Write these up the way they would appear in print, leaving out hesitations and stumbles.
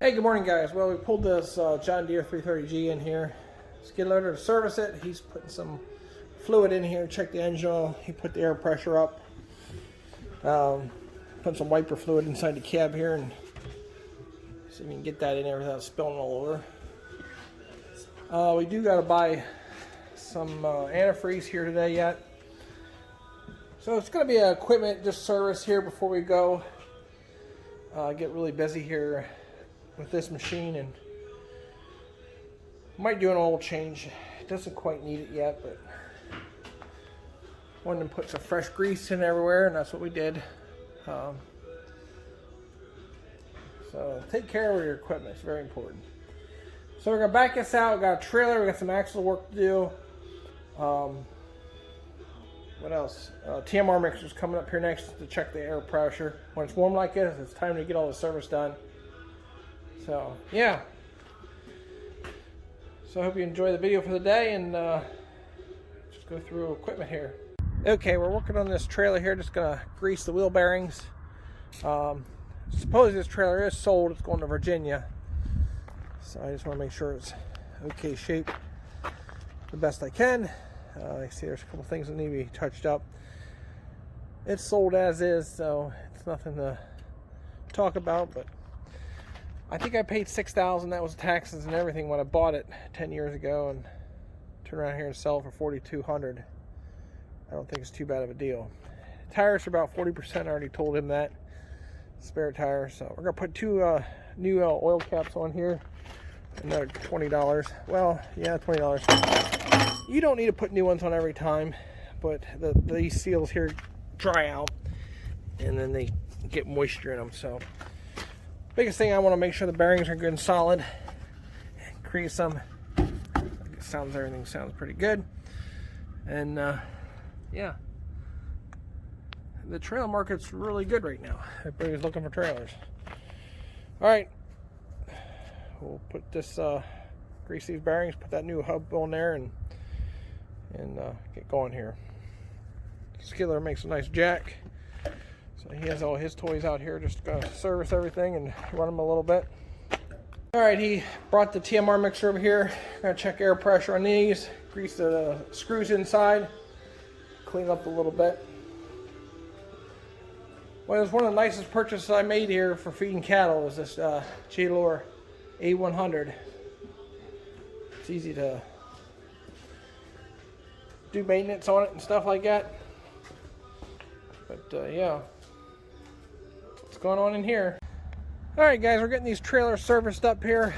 Hey, good morning, guys. Well, we pulled this John Deere 330G in here. Skid loader to service it. He's putting some fluid in here, check the engine oil. He put the air pressure up. Put some wiper fluid inside the cab here and see if we can get that in there without spilling all over. We do got to buy some antifreeze here today yet. So it's going to be an equipment just service here before we go. Get really busy here with this machine and might do an oil change. It doesn't quite need it yet, but wanted to put some fresh grease in everywhere, and that's what we did. So take care of your equipment. It's very important. So we're gonna back this out. We got a trailer. We got some axle work to do. What else? TMR mixer's coming up here next to check the air pressure. When it's warm like this, it's time to get all the service done. So yeah. So I hope you enjoy the video for the day, and just go through equipment here. Okay, we're working on this trailer here. Just gonna grease the wheel bearings. Suppose this trailer is sold. It's going to Virginia. So I just want to make sure it's okay shape the best I can. I see there's a couple things that need to be touched up. It's sold as is, so it's nothing to talk about, but I think I paid $6,000. That was taxes and everything when I bought it 10 years ago, and turn around here and sell it for $4,200. I don't think it's too bad of a deal. Tires are about 40%. I already told him that. Spare tires. So we're gonna put two new oil caps on here. Another $20. Well, yeah, $20. You don't need to put new ones on every time, but these seals here dry out and then they get moisture in them. So biggest thing, I want to make sure the bearings are good and solid. Grease them. Everything sounds pretty good. And yeah, the trail market's really good right now. Everybody's looking for trailers. All right, we'll put this grease these bearings, put that new hub on there, and get going here. Skidler makes a nice jack, so he has all his toys out here. Just gonna service everything and run them a little bit. All right, he brought the TMR mixer over here. Gonna check air pressure on these, grease the screws inside, clean up a little bit. Well, it was one of the nicest purchases I made here for feeding cattle. Was this J-Lore A100. It's easy to do maintenance on it and stuff like that. But yeah, what's going on in here? All right, guys, we're getting these trailers serviced up here.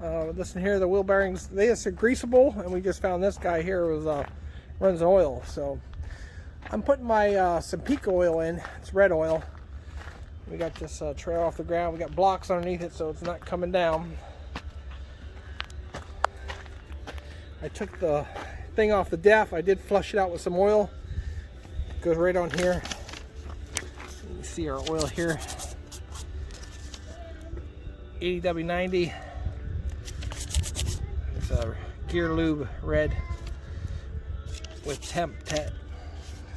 Listen here, the wheel bearings, they are greasable, and we just found this guy here was runs oil. So I'm putting my Sampico oil in. It's red oil. We got this trailer off the ground. We got blocks underneath it, so it's not coming down. I took the thing off the DEF. I did flush it out with some oil. It goes right on here. You see our oil here. 80W90. It's a Gear Lube red with temp tet.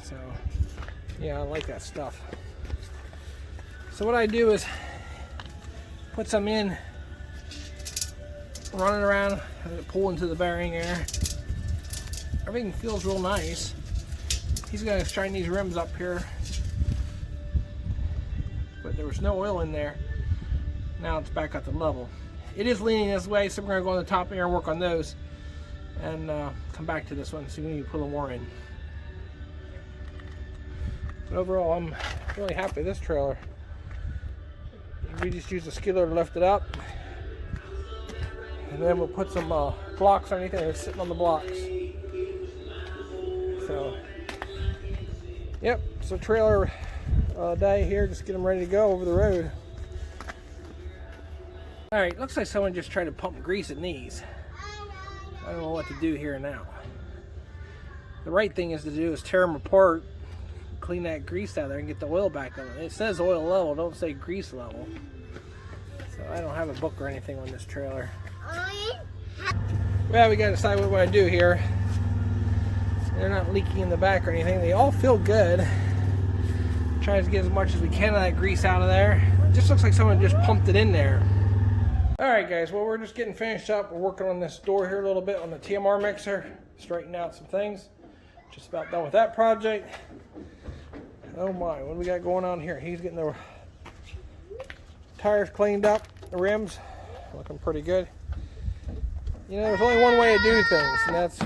So yeah, I like that stuff. So what I do is put some in, run it around, pull into the bearing air. Everything feels real nice. He's gonna shine these rims up here, but there was no oil in there. Now it's back at the level. It is leaning this way, so we're gonna go on the top here and work on those, and come back to this one, see when you put a little more in. But overall, I'm really happy with this trailer. We just used a skid loader to lift it up, and then we'll put some blocks underneath it. It's sitting on the blocks. So, yep, so trailer day here, just get them ready to go over the road. All right, looks like someone just tried to pump grease in these. I don't know what to do here now. The right thing is to do is tear them apart, clean that grease out there, and get the oil back on it. It says oil level, don't say grease level. So I don't have a book or anything on this trailer. Well, we gotta decide what we want to do here. They're not leaking in the back or anything. They all feel good. Try to get as much as we can of that grease out of there. It just looks like someone just pumped it in there. Alright guys, well we're just getting finished up. We're working on this door here a little bit on the TMR mixer. Straightening out some things. Just about done with that project. Oh my, what do we got going on here? He's getting the tires cleaned up, the rims looking pretty good. You know, there's only one way to do things, and that's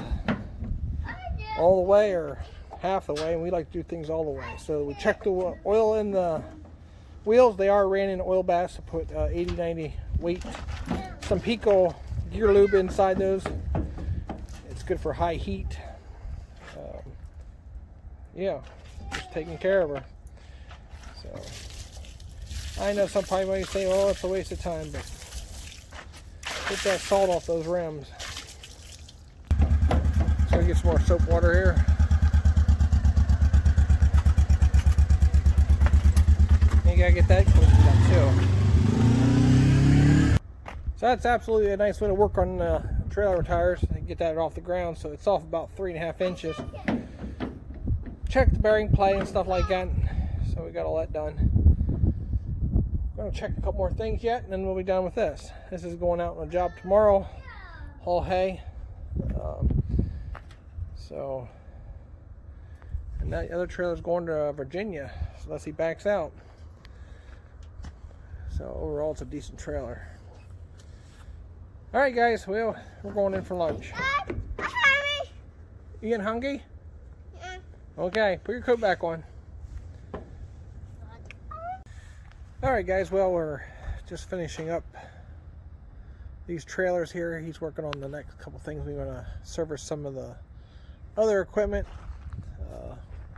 all the way or half the way, and we like to do things all the way. So we check the oil in the wheels. They are ran in oil baths to put 80-90 weight. Some Pico gear lube inside those. It's good for high heat. Yeah, just taking care of her. So I know some people might say, "Oh, it's a waste of time," but get that salt off those rims. So get some more soap water here. You gotta get that cleaned up too. So that's absolutely a nice way to work on trailer tires and get that off the ground. So it's off about 3.5 inches. Check the bearing play and stuff like that. So we got all that done. I'm gonna check a couple more things yet, and then we'll be done with this. This is going out on a job tomorrow. Haul hay. And that other trailer's going to Virginia, unless he backs out. So overall, it's a decent trailer. All right, guys. Well, we're going in for lunch. Dad, I'm hungry. You getting hungry? Yeah. Okay, put your coat back on. All right, guys. Well, we're just finishing up these trailers here. He's working on the next couple things. We're going to service some of the other equipment.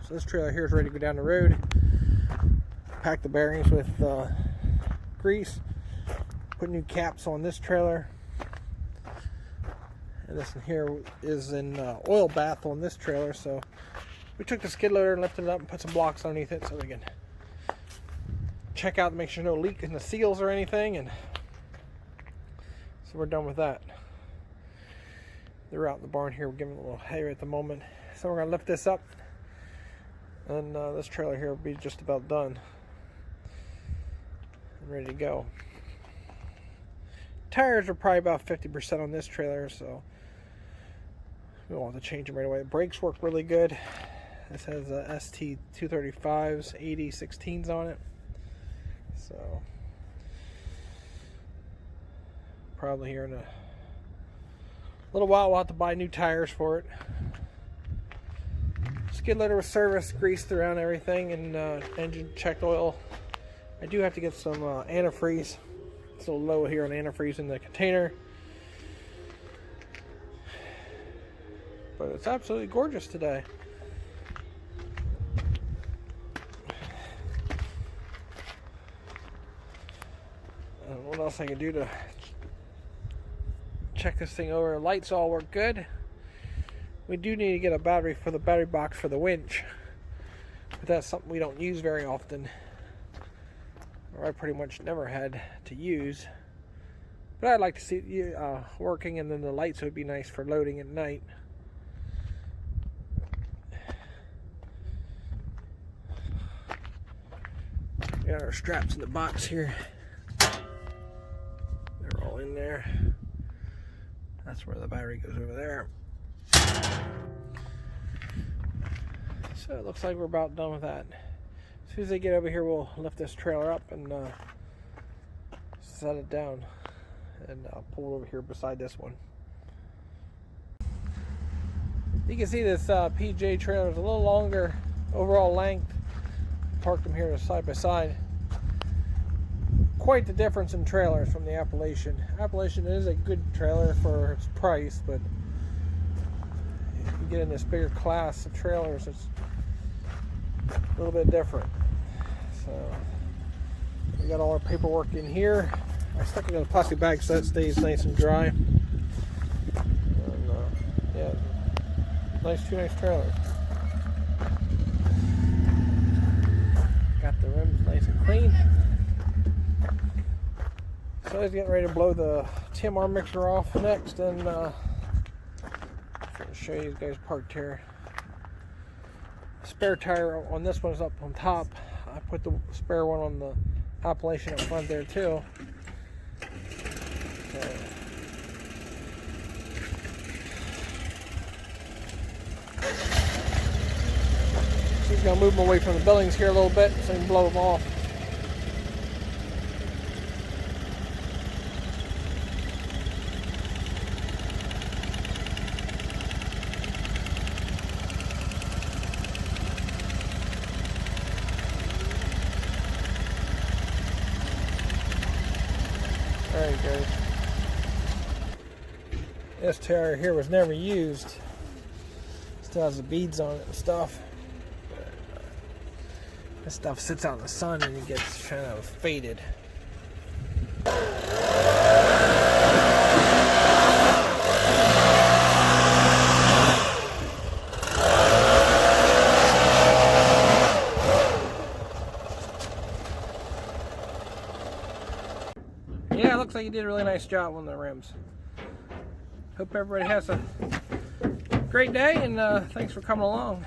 So this trailer here is ready to go down the road. Pack the bearings with grease. Put new caps on this trailer. And this one here is in oil bath on this trailer. So we took the skid loader and lifted it up and put some blocks underneath it so we can check out to make sure no leak in the seals or anything. And so we're done with that. They're out in the barn here. We're giving it a little hay at the moment. So we're going to lift this up. And this trailer here will be just about done. And ready to go. Tires are probably about 50% on this trailer, so we won't have to change them right away. The brakes work really good. This has ST235s, 80/16s on it. So probably here in a little while we'll have to buy new tires for it. Skid loader was serviced, greased around everything, and engine checked oil. I do have to get some antifreeze. It's a little low here on antifreeze in the container. But it's absolutely gorgeous today. I don't know what else I can do to check this thing over. Lights all work good. We do need to get a battery for the battery box for the winch, but that's something we don't use very often, or I pretty much never had to use. But I'd like to see it working, and then the lights would be nice for loading at night. We got our straps in the box here. They're all in there. That's where the battery goes, over there. So it looks like we're about done with that. As soon as they get over here, we'll lift this trailer up and set it down and pull it over here beside this one. You can see this PJ trailer is a little longer overall length. Parked them here side by side. Quite the difference in trailers from the Appalachian. Appalachian is a good trailer for its price, but if you get in this bigger class of trailers, it's a little bit different. So we got all our paperwork in here. I stuck it in a plastic bag so it stays nice and dry. And, yeah, two nice trailers. Got the rims nice and clean. So he's getting ready to blow the TMR mixer off next, and I'll show you guys parked here. Spare tire on this one's up on top. I put the spare one on the Appalachian up front there too. Just gonna move them away from the buildings here a little bit so I can blow them off. There he goes. This tire here was never used. Still has the beads on it and stuff. This stuff sits out in the sun and it gets kind of faded. Yeah, it looks like you did a really nice job on the rims. Hope everybody has a great day, and thanks for coming along.